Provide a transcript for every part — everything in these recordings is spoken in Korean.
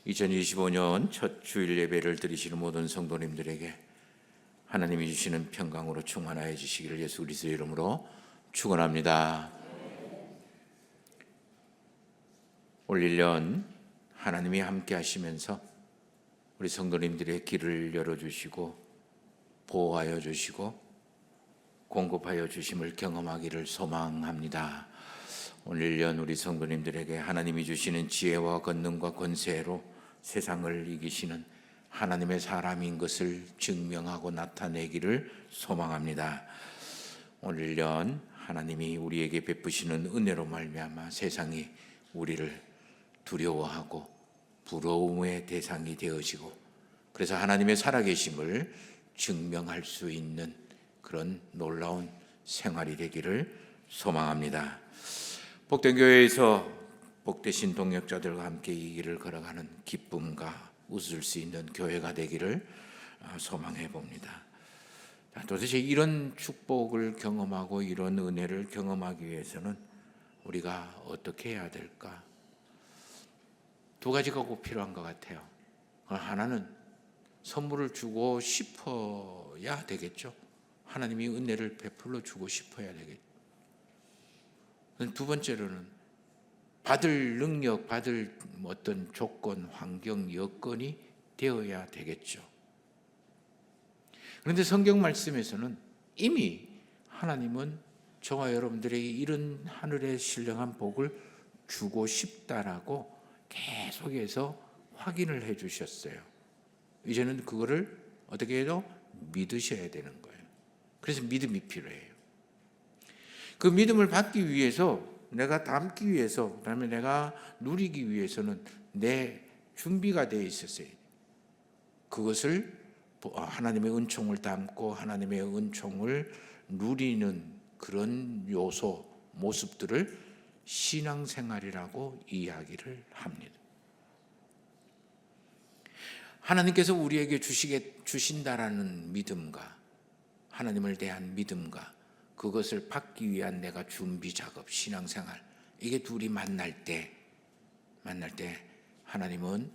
2025년 첫 주일 예배를 드리시는 모든 성도님들에게 하나님이 주시는 평강으로 충만하여 주시기를 예수 그리스도의 이름으로 축원합니다. 올 1년 하나님이 함께 하시면서 우리 성도님들의 길을 열어주시고 보호하여 주시고 공급하여 주심을 경험하기를 소망합니다. 오늘 1년 우리 성도님들에게 하나님이 주시는 지혜와 권능과 권세로 세상을 이기시는 하나님의 사람인 것을 증명하고 나타내기를 소망합니다. 오늘 1년 하나님이 우리에게 베푸시는 은혜로 말미암아 세상이 우리를 두려워하고 부러움의 대상이 되어지고 그래서 하나님의 살아계심을 증명할 수 있는 그런 놀라운 생활이 되기를 소망합니다. 복된 교회에서 복되신 동역자들과 함께 이 길을 걸어가는 기쁨과 웃을 수 있는 교회가 되기를 소망해 봅니다. 도대체 이런 축복을 경험하고 이런 은혜를 경험하기 위해서는 우리가 어떻게 해야 될까? 두 가지가 꼭 필요한 것 같아요. 하나는 선물을 주고 싶어야 되겠죠. 하나님이 은혜를 베풀어 주고 싶어야 되겠죠. 두 번째로는 받을 능력, 받을 어떤 조건, 환경, 여건이 되어야 되겠죠. 그런데 성경 말씀에서는 이미 하나님은 저와 여러분들에게 이런 하늘의 신령한 복을 주고 싶다라고 계속해서 확인을 해 주셨어요. 이제는 그거를 어떻게 해도 믿으셔야 되는 거예요. 그래서 믿음이 필요해요. 그 믿음을 받기 위해서, 내가 담기 위해서, 그다음에 내가 누리기 위해서는 내 준비가 되어 있었어요. 그것을 하나님의 은총을 담고 하나님의 은총을 누리는 그런 요소, 모습들을 신앙생활이라고 이야기를 합니다. 하나님께서 우리에게 주신다라는 믿음과 하나님을 대한 믿음과 그것을 받기 위한 내가 준비 작업, 신앙생활, 이게 둘이 만날 때 하나님은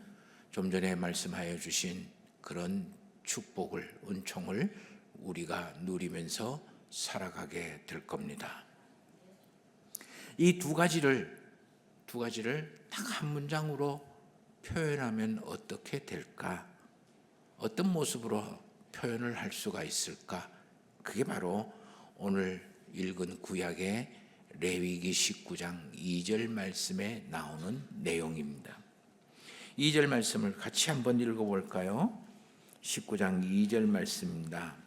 좀 전에 말씀하여 주신 그런 축복을, 은총을 우리가 누리면서 살아가게 될 겁니다. 이 두 가지를 딱 한 문장으로 표현하면 어떻게 될까? 어떤 모습으로 표현을 할 수가 있을까? 그게 바로 오늘 읽은 구약의 레위기 19장 2절 말씀에 나오는 내용입니다. 2절 말씀을 같이 한번 읽어볼까요? 19장 2절 말씀입니다.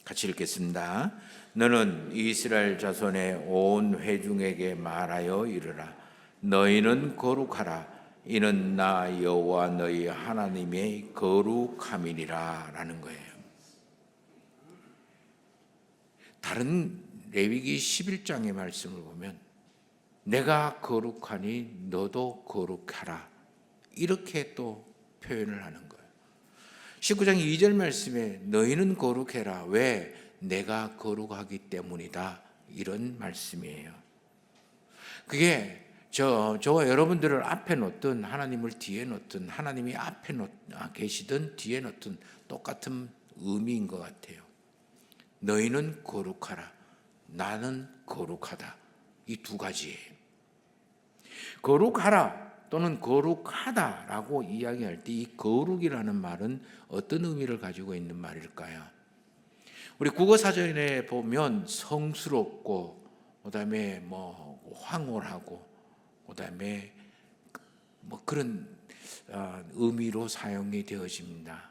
같이 읽겠습니다. 너는 이스라엘 자손의 온 회중에게 말하여 이르라. 너희는 거룩하라. 이는 나 여호와 너희 하나님의 거룩함이니라 라는 거예요. 다른 레위기 11장의 말씀을 보면 내가 거룩하니 너도 거룩하라 이렇게 또 표현을 하는 거예요. 19장 2절 말씀에 너희는 거룩해라. 왜? 내가 거룩하기 때문이다. 이런 말씀이에요. 그게 저와 여러분들을 앞에 놓든 하나님을 뒤에 놓든 하나님이 앞에 계시든 뒤에 놓든 똑같은 의미인 것 같아요. 너희는 거룩하라. 나는 거룩하다. 이 두 가지예요. 거룩하라 또는 거룩하다라고 이야기할 때 이 거룩이라는 말은 어떤 의미를 가지고 있는 말일까요? 우리 국어사전에 보면 성스럽고 그다음에 황홀하고 그다음에 그런 의미로 사용이 되어집니다.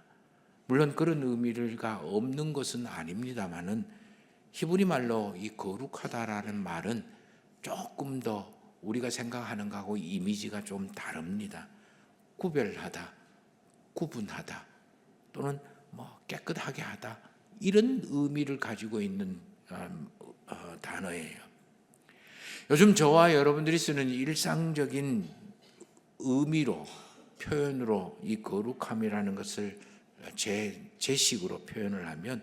물론 그런 의미가 없는 것은 아닙니다만은 히브리 말로 이 거룩하다라는 말은 조금 더 우리가 생각하는 것하고 이미지가 좀 다릅니다. 구별하다, 구분하다, 또는 깨끗하게 하다 이런 의미를 가지고 있는 단어예요. 요즘 저와 여러분들이 쓰는 일상적인 의미로 표현으로 이 거룩함이라는 것을 제 식으로 표현을 하면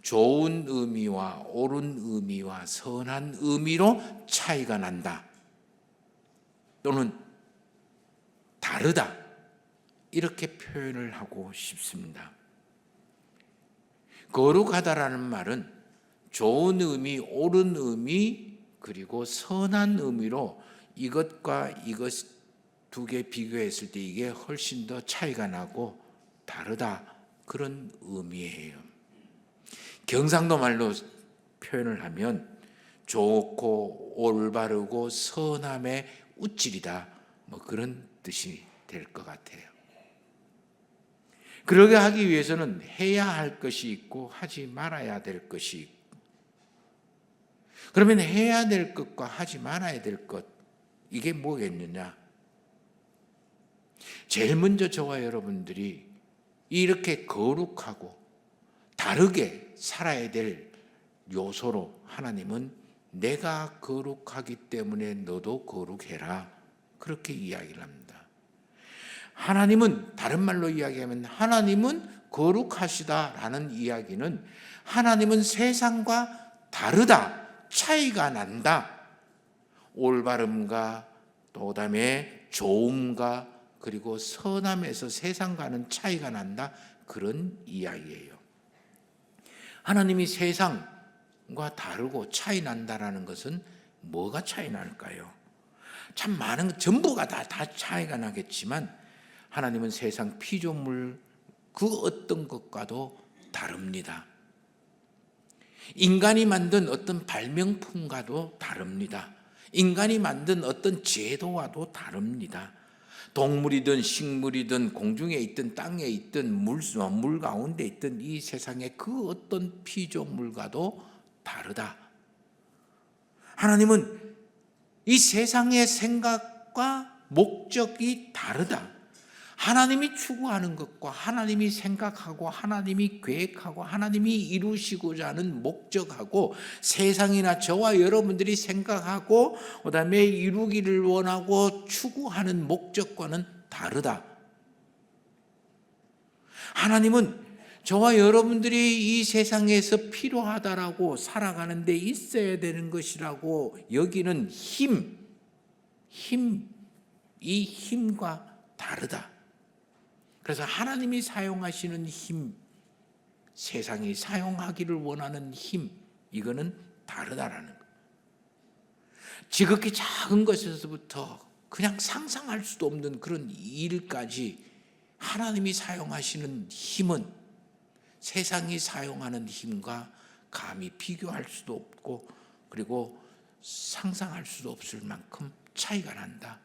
좋은 의미와 옳은 의미와 선한 의미로 차이가 난다. 또는 다른 다르다, 이렇게 표현을 하고 싶습니다. 거룩하다라는 말은 좋은 의미, 옳은 의미, 그리고 선한 의미로 이것과 이것 두 개 비교했을 때 이게 훨씬 더 차이가 나고 다르다, 그런 의미예요. 경상도 말로 표현을 하면 좋고 올바르고 선함의 우찔이다, 뭐 그런 뜻이 될 것 같아요. 그러게 하기 위해서는 해야 할 것이 있고 하지 말아야 될 것이 있고, 그러면 해야 될 것과 하지 말아야 될 것, 이게 뭐겠느냐? 제일 먼저 저와 여러분들이 이렇게 거룩하고 다르게 살아야 될 요소로, 하나님은 내가 거룩하기 때문에 너도 거룩해라, 그렇게 이야기를 합니다. 하나님은, 다른 말로 이야기하면 하나님은 거룩하시다라는 이야기는 하나님은 세상과 다르다, 차이가 난다, 올바름과 또 그다음에 좋음과 그리고 선함에서 세상과는 차이가 난다, 그런 이야기예요. 하나님이 세상과 다르고 차이 난다라는 것은 뭐가 차이 날까요? 참 많은, 전부가 다 차이가 나겠지만 하나님은 세상 피조물 그 어떤 것과도 다릅니다. 인간이 만든 어떤 발명품과도 다릅니다. 인간이 만든 어떤 제도와도 다릅니다. 동물이든 식물이든 공중에 있든 땅에 있든 물 가운데 있든 이 세상의 그 어떤 피조물과도 다르다. 하나님은 이 세상의 생각과 목적이 다르다. 하나님이 추구하는 것과 하나님이 생각하고 하나님이 계획하고 하나님이 이루시고자 하는 목적하고 세상이나 저와 여러분들이 생각하고 그다음에 이루기를 원하고 추구하는 목적과는 다르다. 하나님은 저와 여러분들이 이 세상에서 필요하다라고 살아가는 데 있어야 되는 것이라고 여기는 이 힘과 다르다. 그래서 하나님이 사용하시는 힘, 세상이 사용하기를 원하는 힘, 이거는 다르다라는 것. 지극히 작은 것에서부터 그냥 상상할 수도 없는 그런 일까지 하나님이 사용하시는 힘은 세상이 사용하는 힘과 감히 비교할 수도 없고, 그리고 상상할 수도 없을 만큼 차이가 난다.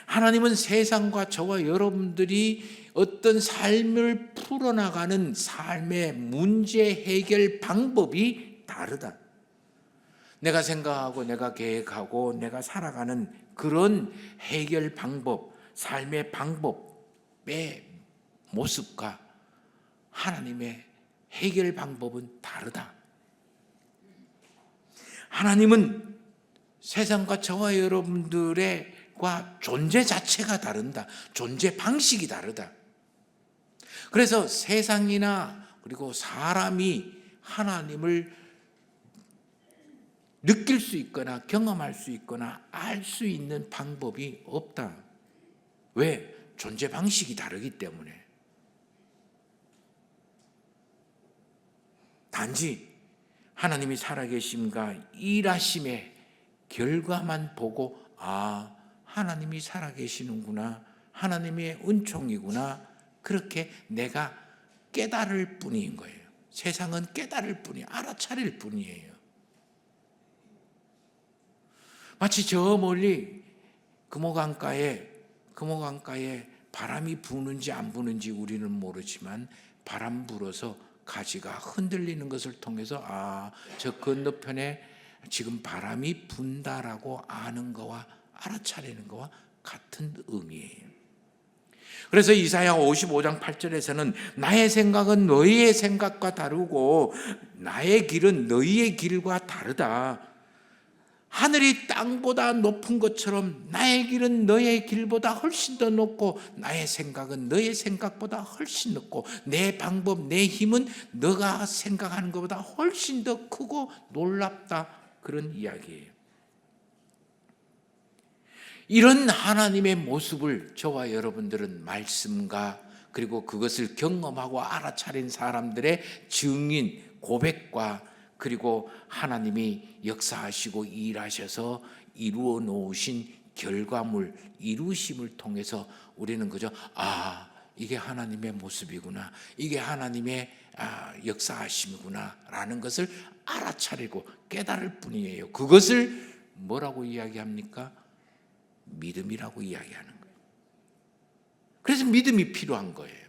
하나님은 세상과 저와 여러분들이 어떤 삶을 풀어나가는 삶의 문제 해결 방법이 다르다. 내가 생각하고 내가 계획하고 내가 살아가는 그런 해결 방법, 삶의 방법의 모습과 하나님의 해결 방법은 다르다. 하나님은 세상과 저와 여러분들의 존재 자체가 다른다. 존재 방식이 다르다. 그래서 세상이나 그리고 사람이 하나님을 느낄 수 있거나 경험할 수 있거나 알 수 있는 방법이 없다. 왜? 존재 방식이 다르기 때문에. 단지 하나님이 살아계심과 일하심의 결과만 보고 하나님이 살아계시는구나, 하나님의 은총이구나, 그렇게 내가 깨달을 뿐인 거예요. 세상은 깨달을 뿐이에요. 알아차릴 뿐이에요. 마치 저 멀리 금호강가에 바람이 부는지 안 부는지 우리는 모르지만 바람 불어서 가지가 흔들리는 것을 통해서 저 건너편에 지금 바람이 분다라고 아는 거와 알아차리는 것과 같은 의미예요. 그래서 이사야 55장 8절에서는 나의 생각은 너희의 생각과 다르고 나의 길은 너희의 길과 다르다. 하늘이 땅보다 높은 것처럼 나의 길은 너의 길보다 훨씬 더 높고 나의 생각은 너의 생각보다 훨씬 높고 내 방법, 내 힘은 너가 생각하는 것보다 훨씬 더 크고 놀랍다. 그런 이야기예요. 이런 하나님의 모습을 저와 여러분들은 말씀과 그리고 그것을 경험하고 알아차린 사람들의 증인, 고백과 그리고 하나님이 역사하시고 일하셔서 이루어 놓으신 결과물, 이루심을 통해서 우리는 그저 이게 하나님의 모습이구나, 이게 하나님의 역사하심이구나 라는 것을 알아차리고 깨달을 뿐이에요. 그것을 뭐라고 이야기합니까? 믿음이라고 이야기하는 거예요. 그래서 믿음이 필요한 거예요.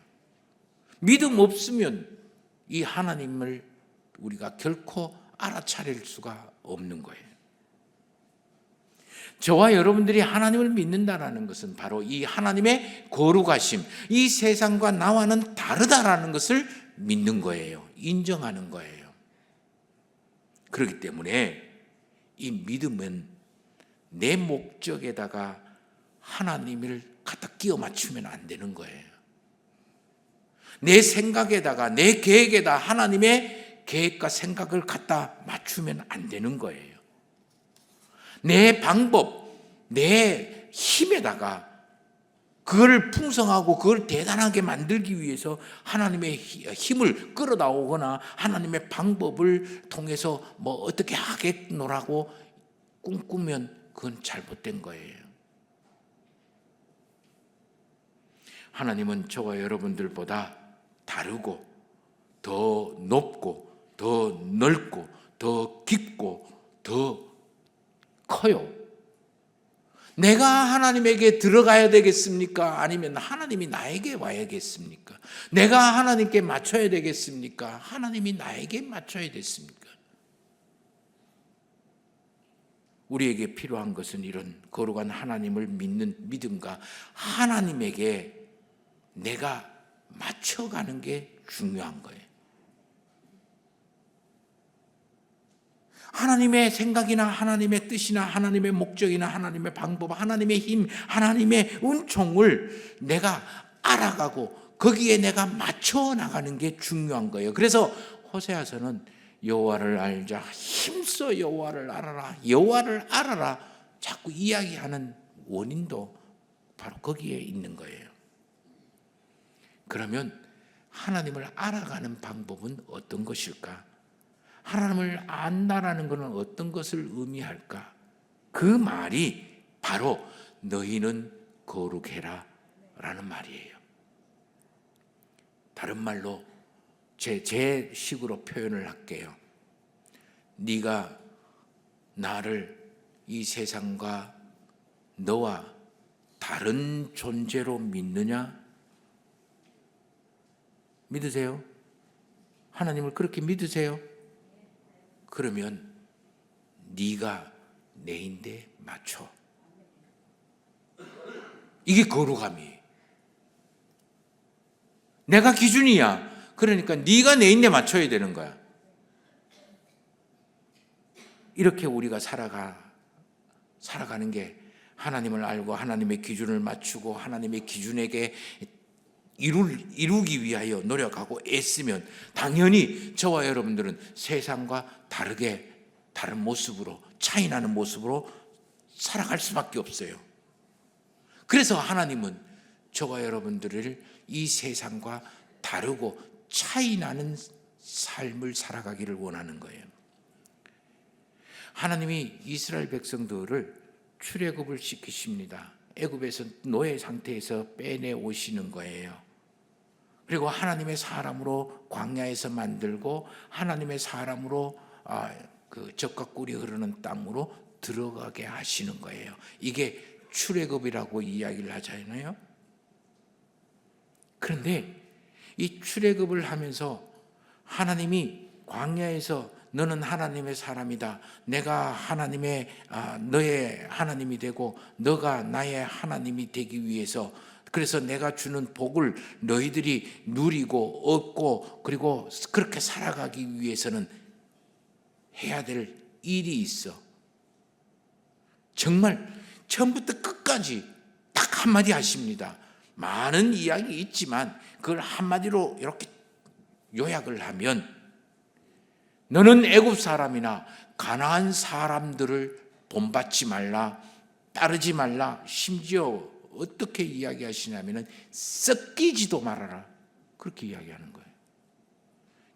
믿음 없으면 이 하나님을 우리가 결코 알아차릴 수가 없는 거예요. 저와 여러분들이 하나님을 믿는다는 것은 바로 이 하나님의 거룩하심, 이 세상과 나와는 다르다라는 것을 믿는 거예요. 인정하는 거예요. 그렇기 때문에 이 믿음은 내 목적에다가 하나님을 갖다 끼워 맞추면 안 되는 거예요. 내 생각에다가, 내 계획에다 하나님의 계획과 생각을 갖다 맞추면 안 되는 거예요. 내 방법, 내 힘에다가 그걸 풍성하고 그걸 대단하게 만들기 위해서 하나님의 힘을 끌어나오거나 하나님의 방법을 통해서 뭐 어떻게 하겠노라고 꿈꾸면 그건 잘못된 거예요. 하나님은 저와 여러분들보다 다르고 더 높고 더 넓고 더 깊고 더 커요. 내가 하나님에게 들어가야 되겠습니까? 아니면 하나님이 나에게 와야겠습니까? 내가 하나님께 맞춰야 되겠습니까? 하나님이 나에게 맞춰야 됐습니까? 우리에게 필요한 것은 이런 거룩한 하나님을 믿는 믿음과 하나님에게 내가 맞춰가는 게 중요한 거예요. 하나님의 생각이나 하나님의 뜻이나 하나님의 목적이나 하나님의 방법, 하나님의 힘, 하나님의 은총을 내가 알아가고 거기에 내가 맞춰 나가는 게 중요한 거예요. 그래서 호세아서는 여호와를 알자, 힘써 여호와를 알아라, 여호와를 알아라 자꾸 이야기하는 원인도 바로 거기에 있는 거예요. 그러면 하나님을 알아가는 방법은 어떤 것일까? 하나님을 안다라는 것은 어떤 것을 의미할까? 그 말이 바로 너희는 거룩해라 라는 말이에요. 다른 말로 제 식으로 표현을 할게요. 네가 나를 이 세상과 너와 다른 존재로 믿느냐? 믿으세요? 하나님을 그렇게 믿으세요? 그러면 네가 내인데 맞춰. 이게 거룩함이에요. 내가 기준이야. 그러니까 네가 내인데 맞춰야 되는 거야. 이렇게 우리가 살아가는 게 하나님을 알고 하나님의 기준을 맞추고 하나님의 기준에게 이루기 위하여 노력하고 애쓰면 당연히 저와 여러분들은 세상과 다르게 다른 모습으로 차이나는 모습으로 살아갈 수밖에 없어요. 그래서 하나님은 저와 여러분들을 이 세상과 다르고 차이나는 삶을 살아가기를 원하는 거예요. 하나님이 이스라엘 백성들을 출애굽을 시키십니다. 애굽에서 노예 상태에서 빼내 오시는 거예요. 그리고 하나님의 사람으로 광야에서 만들고 하나님의 사람으로 그 젖과 꿀이 흐르는 땅으로 들어가게 하시는 거예요. 이게 출애굽이라고 이야기를 하잖아요. 그런데 이 출애굽을 하면서 하나님이 광야에서 너는 하나님의 사람이다. 내가 너의 하나님이 되고 너가 나의 하나님이 되기 위해서, 그래서 내가 주는 복을 너희들이 누리고 얻고 그리고 그렇게 살아가기 위해서는 해야 될 일이 있어. 정말 처음부터 끝까지 딱 한마디 하십니다. 많은 이야기 있지만 그걸 한마디로 이렇게 요약을 하면, 너는 애굽 사람이나 가나안 사람들을 본받지 말라, 따르지 말라. 심지어 어떻게 이야기하시냐면은 섞이지도 말아라. 그렇게 이야기하는 거예요.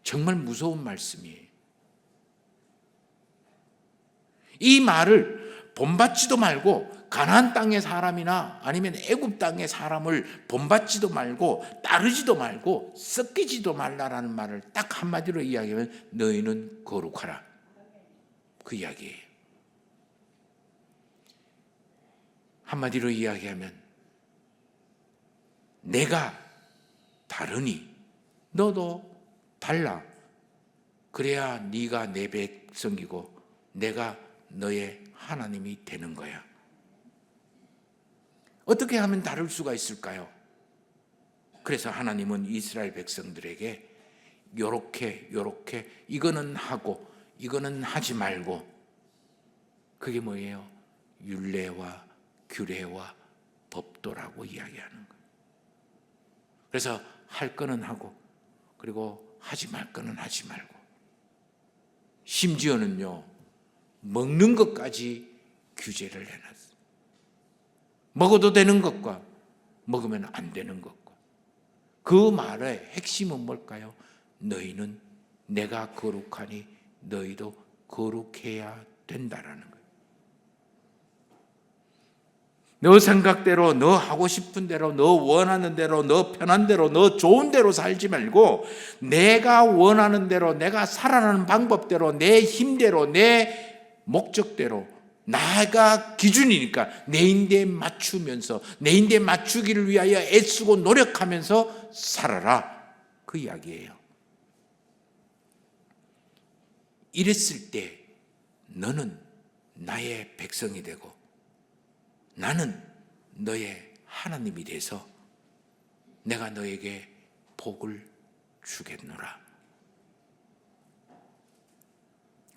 정말 무서운 말씀이에요. 이 말을 본받지도 말고 가나안 땅의 사람이나 아니면 애굽 땅의 사람을 본받지도 말고 따르지도 말고 섞이지도 말라라는 말을 딱 한마디로 이야기하면 너희는 거룩하라. 그 이야기예요. 한마디로 이야기하면 내가 다르니 너도 달라. 그래야 네가 내 백성이고 내가 너의 하나님이 되는 거야. 어떻게 하면 다를 수가 있을까요? 그래서 하나님은 이스라엘 백성들에게 요렇게 이거는 하고 이거는 하지 말고, 그게 뭐예요? 율례와 규례와 법도라고 이야기하는 거예요. 그래서 할 거는 하고 그리고 하지 말 거는 하지 말고, 심지어는요 먹는 것까지 규제를 해놨어요. 먹어도 되는 것과 먹으면 안 되는 것과. 그 말의 핵심은 뭘까요? 너희는 내가 거룩하니 너희도 거룩해야 된다라는 거예요. 너 생각대로, 너 하고 싶은 대로, 너 원하는 대로, 너 편한 대로, 너 좋은 대로 살지 말고 내가 원하는 대로, 내가 살아가는 방법대로, 내 힘대로, 내 목적대로, 나가 기준이니까 내 인대에 맞추면서, 내 인대에 맞추기를 위하여 애쓰고 노력하면서 살아라. 그 이야기예요. 이랬을 때 너는 나의 백성이 되고 나는 너의 하나님이 돼서 내가 너에게 복을 주겠노라.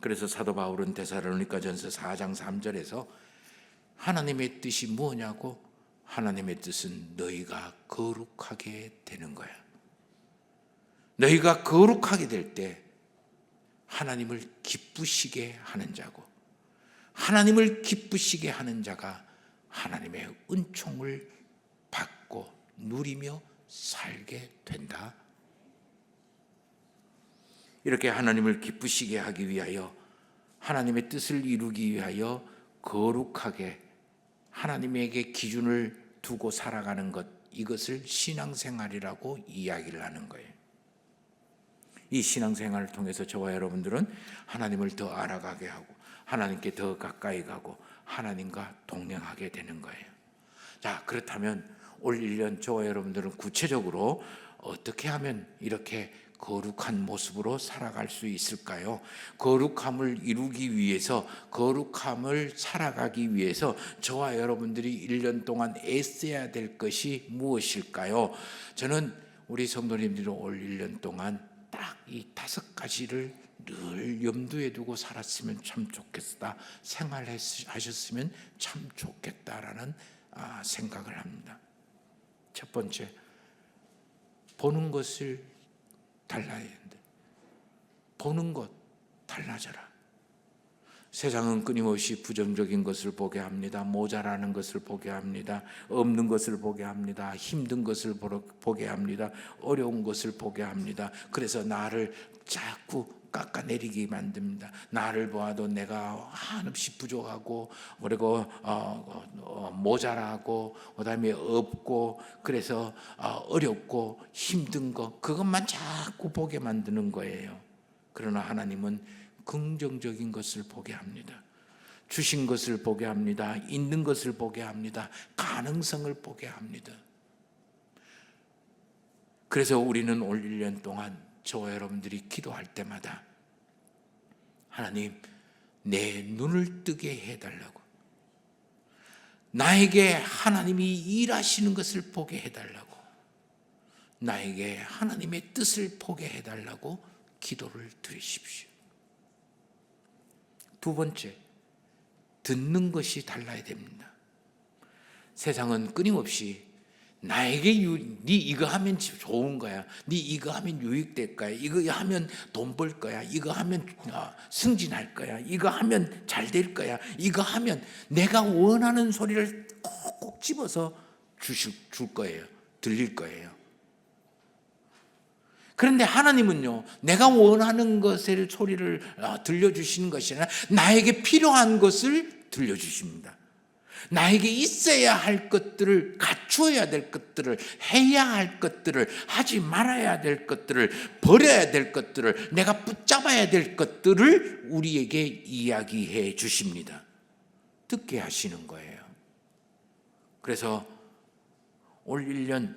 그래서 사도 바울은 데살로니가전서 4장 3절에서 하나님의 뜻이 뭐냐고, 하나님의 뜻은 너희가 거룩하게 되는 거야. 너희가 거룩하게 될 때 하나님을 기쁘시게 하는 자고, 하나님을 기쁘시게 하는 자가 하나님의 은총을 받고 누리며 살게 된다. 이렇게 하나님을 기쁘시게 하기 위하여, 하나님의 뜻을 이루기 위하여 거룩하게 하나님에게 기준을 두고 살아가는 것, 이것을 신앙생활이라고 이야기를 하는 거예요. 이 신앙생활을 통해서 저와 여러분들은 하나님을 더 알아가게 하고 하나님께 더 가까이 가고 하나님과 동행하게 되는 거예요. 자, 그렇다면 올 1년 저와 여러분들은 구체적으로 어떻게 하면 이렇게 거룩한 모습으로 살아갈 수 있을까요? 거룩함을 이루기 위해서, 거룩함을 살아가기 위해서 저와 여러분들이 1년 동안 애써야 될 것이 무엇일까요? 저는 우리 성도님들이 올 1년 동안 딱 이 5가지를 늘 염두에 두고 살았으면 참 좋겠다, 생활하셨으면 참 좋겠다라는 생각을 합니다. 첫 번째, 보는 것을 달라야 된다. 보는 것 달라져라. 세상은 끊임없이 부정적인 것을 보게 합니다. 모자라는 것을 보게 합니다. 없는 것을 보게 합니다. 힘든 것을 보게 합니다. 어려운 것을 보게 합니다. 그래서 나를 자꾸 깎아내리게 만듭니다. 나를 보아도 내가 한없이 부족하고, 그리고 모자라고, 그다음에 없고, 그래서 어렵고 힘든 거, 그것만 자꾸 보게 만드는 거예요. 그러나 하나님은 긍정적인 것을 보게 합니다. 주신 것을 보게 합니다. 있는 것을 보게 합니다. 가능성을 보게 합니다. 그래서 우리는 올 1년 동안 저와 여러분들이 기도할 때마다 하나님, 내 눈을 뜨게 해달라고, 나에게 하나님이 일하시는 것을 보게 해달라고, 나에게 하나님의 뜻을 보게 해달라고 기도를 드리십시오. 두 번째, 듣는 것이 달라야 됩니다. 세상은 끊임없이 나에게 네 이거 하면 좋은 거야. 네 이거 하면 유익될 거야. 이거 하면 돈 벌 거야. 이거 하면 승진할 거야. 이거 하면 잘 될 거야. 이거 하면 내가 원하는 소리를 꼭꼭 집어서 줄 거예요. 들릴 거예요. 그런데 하나님은요, 내가 원하는 것의 소리를 들려주시는 것이 아니라 나에게 필요한 것을 들려주십니다. 나에게 있어야 할 것들을, 갖추어야 될 것들을, 해야 할 것들을, 하지 말아야 될 것들을, 버려야 될 것들을, 내가 붙잡아야 될 것들을 우리에게 이야기해 주십니다. 듣게 하시는 거예요. 그래서 올 1년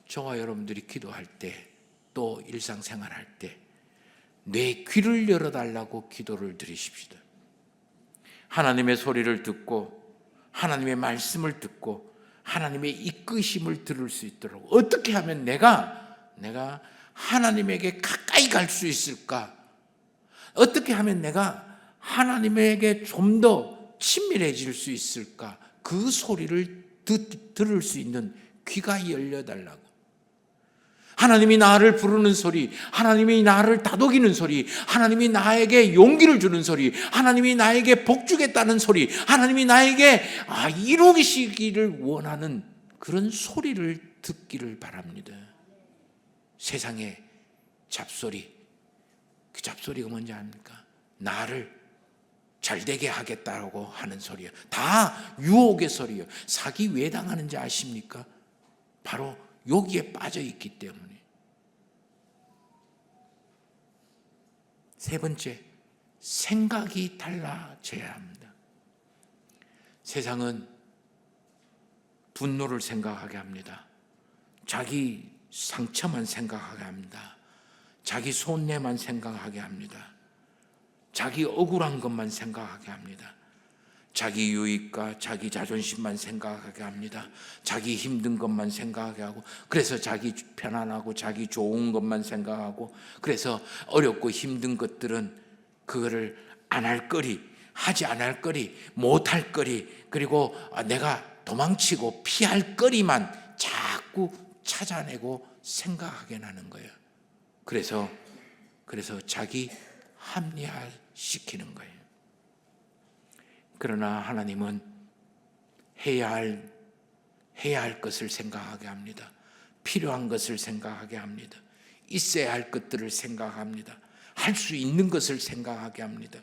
저와 여러분들이 기도할 때, 또 일상생활할 때 내 귀를 열어달라고 기도를 드리십시다. 하나님의 소리를 듣고 하나님의 말씀을 듣고 하나님의 이끄심을 들을 수 있도록 어떻게 하면 내가 하나님에게 가까이 갈 수 있을까? 어떻게 하면 내가 하나님에게 좀 더 친밀해질 수 있을까? 그 소리를 들을 수 있는 귀가 열려달라고. 하나님이 나를 부르는 소리, 하나님이 나를 다독이는 소리, 하나님이 나에게 용기를 주는 소리, 하나님이 나에게 복 주겠다는 소리, 하나님이 나에게 이루시기를 원하는 그런 소리를 듣기를 바랍니다. 세상의 잡소리, 그 잡소리가 뭔지 아닙니까? 나를 잘되게 하겠다고 하는 소리예요. 다 유혹의 소리예요. 사기 왜 당하는지 아십니까? 바로 여기에 빠져 있기 때문에. 세 번째, 생각이 달라져야 합니다. 세상은 분노를 생각하게 합니다. 자기 상처만 생각하게 합니다. 자기 손해만 생각하게 합니다. 자기 억울한 것만 생각하게 합니다. 자기 유익과 자기 자존심만 생각하게 합니다. 자기 힘든 것만 생각하게 하고, 그래서 자기 편안하고 자기 좋은 것만 생각하고, 그래서 어렵고 힘든 것들은 그거를 안 할 거리, 하지 않을 거리, 못할 거리, 그리고 내가 도망치고 피할 거리만 자꾸 찾아내고 생각하게 하는 거예요. 그래서 자기 합리화시키는 거예요. 그러나 하나님은 해야 할 것을 생각하게 합니다. 필요한 것을 생각하게 합니다. 있어야 할 것들을 생각합니다. 할 수 있는 것을 생각하게 합니다.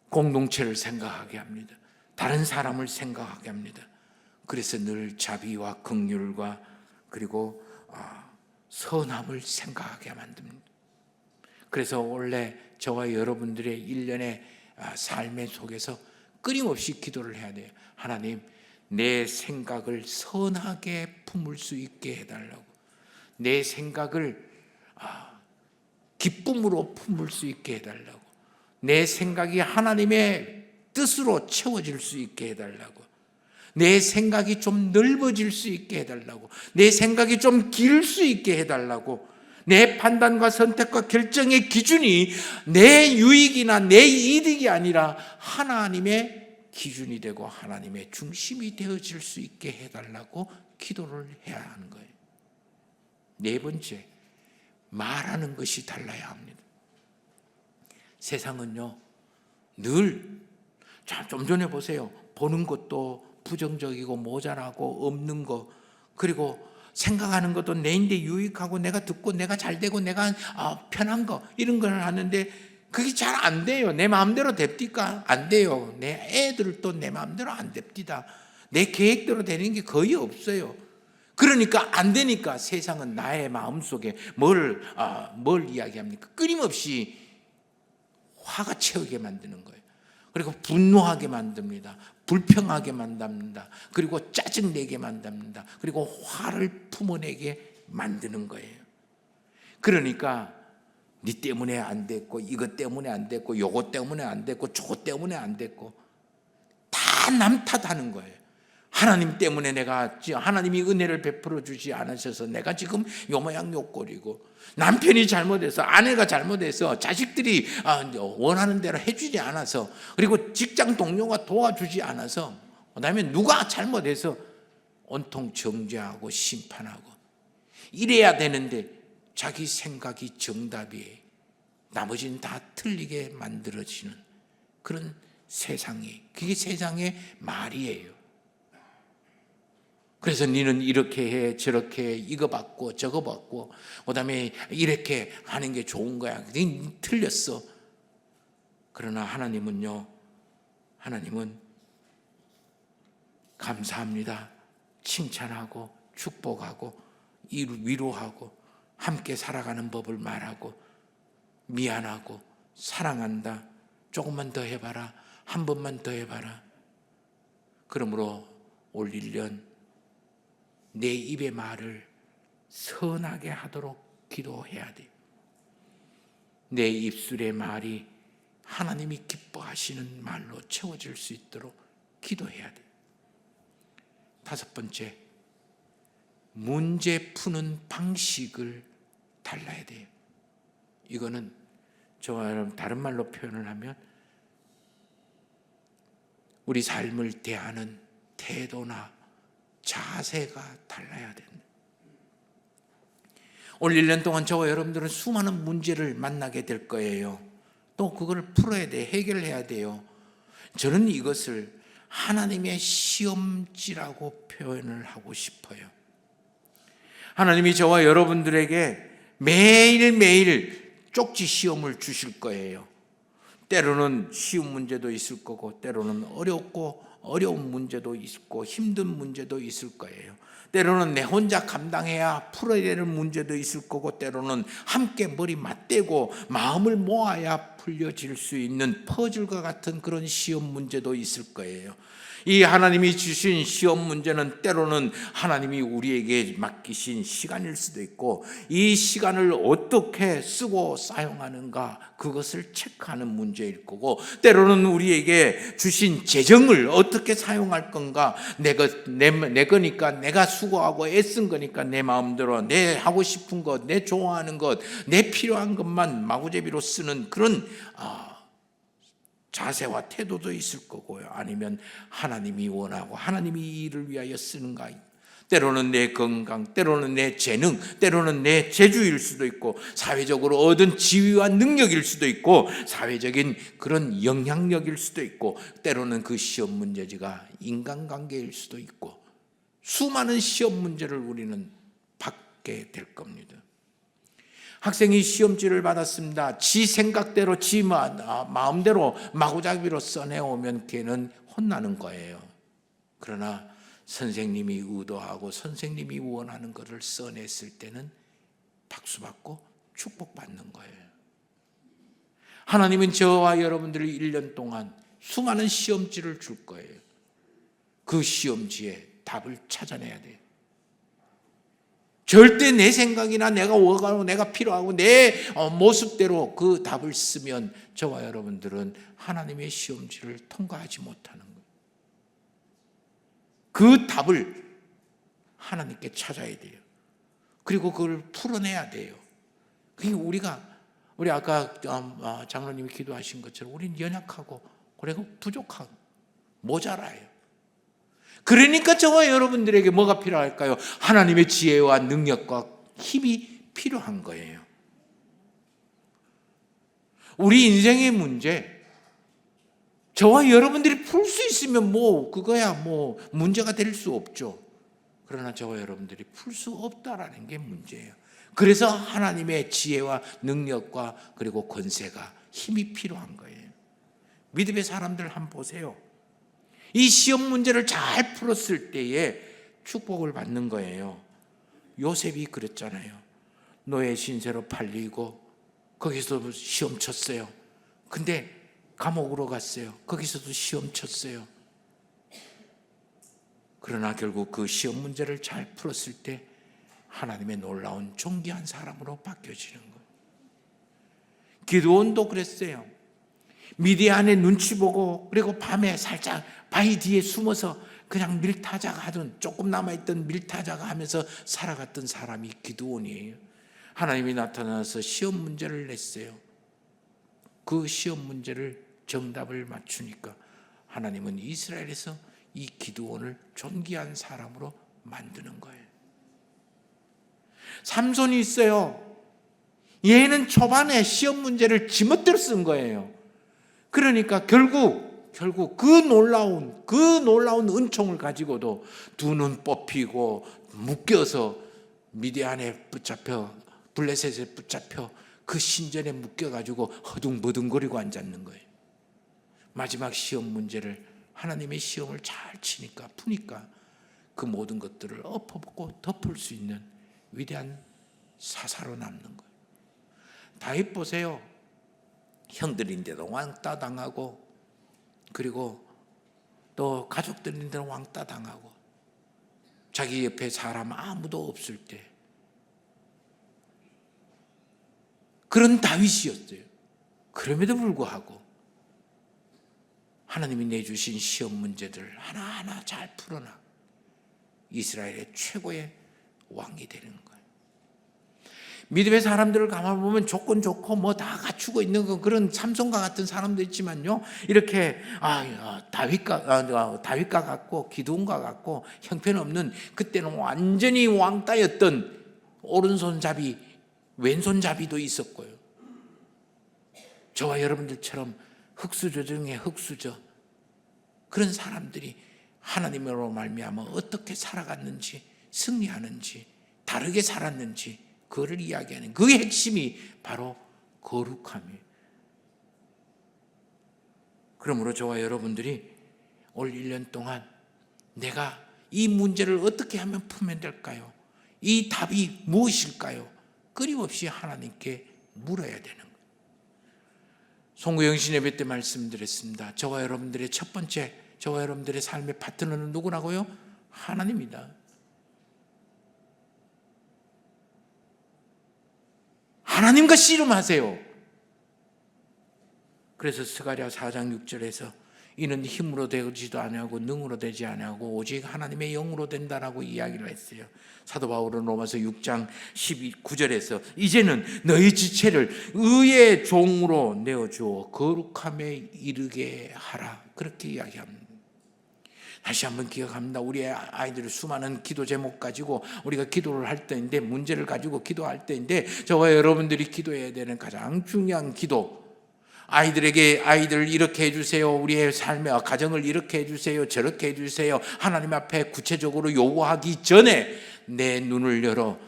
공동체를 생각하게 합니다. 다른 사람을 생각하게 합니다. 그래서 늘 자비와 긍휼과 그리고 선함을 생각하게 만듭니다. 그래서 원래 저와 여러분들의 일련의 삶의 속에서 끊임없이 기도를 해야 돼요. 하나님, 내 생각을 선하게 품을 수 있게 해달라고. 내 생각을 기쁨으로 품을 수 있게 해달라고. 내 생각이 하나님의 뜻으로 채워질 수 있게 해달라고. 내 생각이 좀 넓어질 수 있게 해달라고. 내 생각이 좀 길 수 있게 해달라고. 내 판단과 선택과 결정의 기준이 내 유익이나 내 이득이 아니라 하나님의 기준이 되고 하나님의 중심이 되어질 수 있게 해달라고 기도를 해야 하는 거예요. 네 번째, 말하는 것이 달라야 합니다. 세상은요, 늘, 좀 전에 보세요. 보는 것도 부정적이고 모자라고 없는 거, 그리고 생각하는 것도 내인데 유익하고 내가 듣고 내가 잘되고 내가 편한 거, 이런 걸 하는데 그게 잘 안 돼요. 내 마음대로 됩니까? 안 돼요. 내 애들도 내 마음대로 안 됩니다. 내 계획대로 되는 게 거의 없어요. 그러니까 안 되니까 세상은 나의 마음속에 뭘 이야기합니까? 끊임없이 화가 채우게 만드는 거예요. 그리고 분노하게 만듭니다. 불평하게 만듭니다. 그리고 짜증내게 만듭니다. 그리고 화를 품어내게 만드는 거예요. 그러니까 네 때문에 안 됐고, 이것 때문에 안 됐고, 요것 때문에 안 됐고, 저것 때문에 안 됐고, 다 남 탓하는 거예요. 하나님 때문에 하나님이 은혜를 베풀어 주지 않으셔서 내가 지금 요 모양 요 꼴이고, 남편이 잘못해서, 아내가 잘못해서, 자식들이 원하는 대로 해주지 않아서, 그리고 직장 동료가 도와주지 않아서 그다음에 누가 잘못해서 온통 정죄하고 심판하고 이래야 되는데 자기 생각이 정답이에요. 나머지는 다 틀리게 만들어지는 그런 세상이, 그게 세상의 말이에요. 그래서 니는 이렇게 해, 저렇게 해, 이거 받고 저거 받고 그다음에 이렇게 하는 게 좋은 거야. 니 틀렸어. 그러나 하나님은요, 하나님은 감사합니다, 칭찬하고 축복하고 위로하고 함께 살아가는 법을 말하고 미안하고 사랑한다, 조금만 더 해봐라, 한 번만 더 해봐라. 그러므로 올 1년 내 입의 말을 선하게 하도록 기도해야 돼요. 내 입술의 말이 하나님이 기뻐하시는 말로 채워질 수 있도록 기도해야 돼요. 5번째, 문제 푸는 방식을 달라야 돼요. 이거는 저와 여러분 다른 말로 표현을 하면 우리 삶을 대하는 태도나 자세가 달라야 된다. 올 1년 동안 저와 여러분들은 수많은 문제를 만나게 될 거예요. 또 그걸 풀어야 돼, 해결해야 돼요. 저는 이것을 하나님의 시험지라고 표현을 하고 싶어요. 하나님이 저와 여러분들에게 매일매일 쪽지 시험을 주실 거예요. 때로는 쉬운 문제도 있을 거고, 때로는 어려운 문제도 있고 힘든 문제도 있을 거예요. 때로는 내 혼자 감당해야 풀어야 되는 문제도 있을 거고, 때로는 함께 머리 맞대고 마음을 모아야 풀려질 수 있는 퍼즐과 같은 그런 시험 문제도 있을 거예요. 이 하나님이 주신 시험 문제는 때로는 하나님이 우리에게 맡기신 시간일 수도 있고, 이 시간을 어떻게 쓰고 사용하는가 그것을 체크하는 문제일 거고, 때로는 우리에게 주신 재정을 어떻게 사용할 건가, 내 거니까, 내가 수고하고 애쓴 거니까 내 마음대로 내 하고 싶은 것, 내 좋아하는 것, 내 필요한 것만 마구잡이로 쓰는 그런 자세와 태도도 있을 거고요. 아니면 하나님이 원하고 하나님이 이 일을 위하여 쓰는가. 때로는 내 건강, 때로는 내 재능, 때로는 내 재주일 수도 있고, 사회적으로 얻은 지위와 능력일 수도 있고, 사회적인 그런 영향력일 수도 있고, 때로는 그 시험 문제지가 인간관계일 수도 있고, 수많은 시험 문제를 우리는 받게 될 겁니다. 학생이 시험지를 받았습니다. 지 생각대로 지 마음대로 마구잡이로 써내오면 걔는 혼나는 거예요. 그러나 선생님이 의도하고 선생님이 원하는 것을 써냈을 때는 박수받고 축복받는 거예요. 하나님은 저와 여러분들을 1년 동안 수많은 시험지를 줄 거예요. 그 시험지에 답을 찾아내야 돼요. 절대 내 생각이나 내가 원하고 내가 필요하고 내 모습대로 그 답을 쓰면 저와 여러분들은 하나님의 시험지를 통과하지 못하는 거예요. 그 답을 하나님께 찾아야 돼요. 그리고 그걸 풀어내야 돼요. 그게 우리 아까 장로님이 기도하신 것처럼 우리는 연약하고 그리고 부족하고 모자라요. 그러니까 저와 여러분들에게 뭐가 필요할까요? 하나님의 지혜와 능력과 힘이 필요한 거예요. 우리 인생의 문제, 저와 여러분들이 풀 수 있으면 그거야 문제가 될 수 없죠. 그러나 저와 여러분들이 풀 수 없다라는 게 문제예요. 그래서 하나님의 지혜와 능력과 그리고 권세가 힘이 필요한 거예요. 믿음의 사람들 한번 보세요. 이 시험 문제를 잘 풀었을 때에 축복을 받는 거예요. 요셉이 그랬잖아요. 노예 신세로 팔리고 거기서도 시험 쳤어요. 근데 감옥으로 갔어요. 거기서도 시험 쳤어요. 그러나 결국 그 시험 문제를 잘 풀었을 때 하나님의 놀라운 존귀한 사람으로 바뀌어지는 거예요. 기드온도 그랬어요. 미디안의 눈치 보고 그리고 밤에 살짝 바위 뒤에 숨어서 그냥 밀타자가 하던, 조금 남아있던 밀타자가 하면서 살아갔던 사람이 기드온이에요. 하나님이 나타나서 시험 문제를 냈어요. 그 시험 문제를 정답을 맞추니까 하나님은 이스라엘에서 이 기드온을 존귀한 사람으로 만드는 거예요. 삼손이 있어요. 얘는 초반에 시험 문제를 지멋대로 쓴 거예요. 그러니까 결국 그 놀라운 은총을 가지고도 두 눈 뽑히고 묶여서 미디안에 붙잡혀, 블레셋에 붙잡혀 그 신전에 묶여가지고 허둥버둥거리고 앉았는 거예요. 마지막 시험 문제를, 하나님의 시험을 잘 푸니까 그 모든 것들을 엎어먹고 덮을 수 있는 위대한 사사로 남는 거예요. 다윗 보세요. 형들인데도 왕따 당하고, 그리고 또 가족들인데도 왕따 당하고, 자기 옆에 사람 아무도 없을 때 그런 다윗이었어요. 그럼에도 불구하고 하나님이 내주신 시험 문제들 하나하나 잘 풀어나 이스라엘의 최고의 왕이 되는 거예요. 믿음의 사람들을 가만 보면 조건 좋고 뭐 다 갖추고 있는 건 그런 삼손과 같은 사람도 있지만요, 이렇게 다윗과 같고 기드온과 같고 형편없는, 그때는 완전히 왕따였던 오른손잡이 왼손잡이도 있었고요. 저와 여러분들처럼 흙수저 중에 흙수저, 그런 사람들이 하나님으로 말미암아 어떻게 살아갔는지, 승리하는지, 다르게 살았는지, 그거를 이야기하는, 그의 핵심이 바로 거룩함이에요. 그러므로 저와 여러분들이 올 1년 동안 내가 이 문제를 어떻게 하면 풀면 될까요? 이 답이 무엇일까요? 끊임없이 하나님께 물어야 되는 거예요. 송구영신 예배 때 말씀드렸습니다. 저와 여러분들의 첫 번째, 저와 여러분들의 삶의 파트너는 누구라고요? 하나님이다. 하나님과 씨름하세요. 그래서 스가랴 4장 6절에서 이는 힘으로 되지도 아니하고 능으로 되지 아니하고 오직 하나님의 영으로 된다라고 이야기를 했어요. 사도 바울은 로마서 6장 9절에서 이제는 너희 지체를 의의 종으로 내어주어 거룩함에 이르게 하라, 그렇게 이야기합니다. 다시 한번 기억합니다. 우리 아이들의 수많은 기도 제목 가지고 우리가 기도를 할 때인데, 문제를 가지고 기도할 때인데, 저와 여러분들이 기도해야 되는 가장 중요한 기도, 아이들 이렇게 해주세요, 우리의 삶의 가정을 이렇게 해주세요, 저렇게 해주세요, 하나님 앞에 구체적으로 요구하기 전에 내 눈을 열어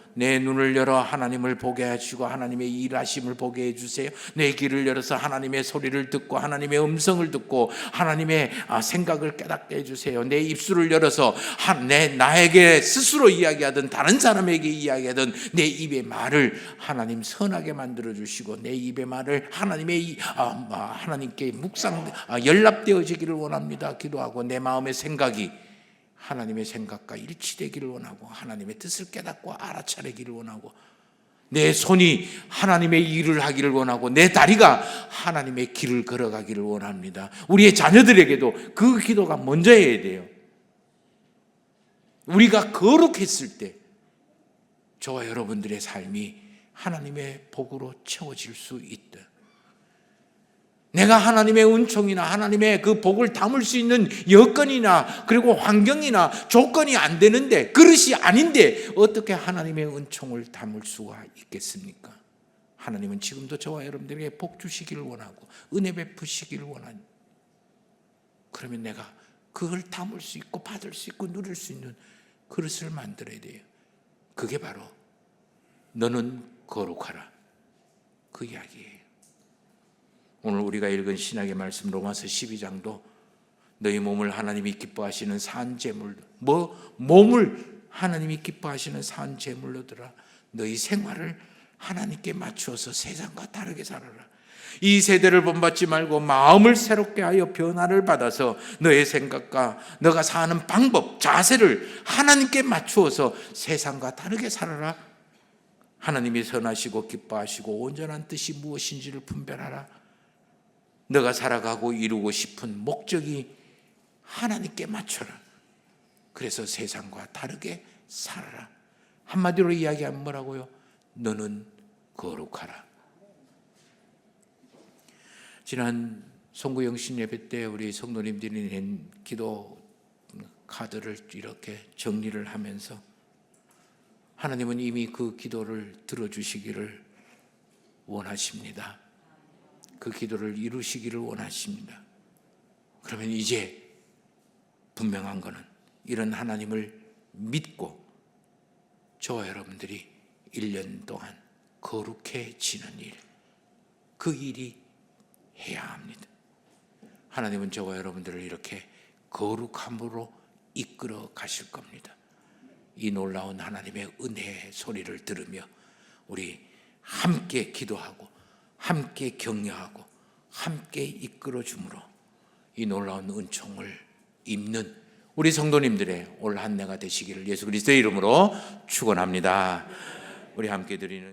하나님을 보게 하시고 하나님의 일하심을 보게 해주세요. 내 귀를 열어서 하나님의 소리를 듣고 하나님의 음성을 듣고 하나님의 생각을 깨닫게 해주세요. 내 입술을 열어서 나에게 스스로 이야기하든 다른 사람에게 이야기하든 내 입의 말을 하나님 선하게 만들어 주시고, 내 입의 말을 하나님께 연락되어지기를 원합니다. 기도하고 내 마음의 생각이 하나님의 생각과 일치되기를 원하고, 하나님의 뜻을 깨닫고 알아차리기를 원하고, 내 손이 하나님의 일을 하기를 원하고, 내 다리가 하나님의 길을 걸어가기를 원합니다. 우리의 자녀들에게도 그 기도가 먼저 해야 돼요. 우리가 거룩했을 때 저와 여러분들의 삶이 하나님의 복으로 채워질 수 있다. 내가 하나님의 은총이나 하나님의 그 복을 담을 수 있는 여건이나 그리고 환경이나 조건이 안 되는데, 그릇이 아닌데 어떻게 하나님의 은총을 담을 수가 있겠습니까? 하나님은 지금도 저와 여러분들에게 복 주시기를 원하고 은혜 베푸시기를 원합니다. 그러면 내가 그걸 담을 수 있고 받을 수 있고 누릴 수 있는 그릇을 만들어야 돼요. 그게 바로 너는 거룩하라, 그 이야기예요. 오늘 우리가 읽은 신약의 말씀 로마서 12장도 너희 몸을 하나님이 기뻐하시는 산 제물, 몸을 하나님이 기뻐하시는 산 제물로들아 너희 생활을 하나님께 맞추어서 세상과 다르게 살아라. 이 세대를 본받지 말고 마음을 새롭게 하여 변화를 받아서 너의 생각과 너가 사는 방법, 자세를 하나님께 맞추어서 세상과 다르게 살아라. 하나님이 선하시고 기뻐하시고 온전한 뜻이 무엇인지를 분별하라. 너가 살아가고 이루고 싶은 목적이 하나님께 맞춰라. 그래서 세상과 다르게 살아라. 한마디로 이야기하면 뭐라고요? 너는 거룩하라. 지난 송구영신 예배 때 우리 성도님들이 낸 기도 카드를 이렇게 정리를 하면서 하나님은 이미 그 기도를 들어주시기를 원하십니다. 그 기도를 이루시기를 원하십니다. 그러면 이제 분명한 것은 이런 하나님을 믿고 저와 여러분들이 1년 동안 거룩해지는 일, 그 일이 해야 합니다. 하나님은 저와 여러분들을 이렇게 거룩함으로 이끌어 가실 겁니다. 이 놀라운 하나님의 은혜의 소리를 들으며 우리 함께 기도하고 함께 격려하고 함께 이끌어 줌으로 이 놀라운 은총을 입는 우리 성도님들의 올 한 해가 되시기를 예수 그리스도의 이름으로 축원합니다. 우리 함께 드리는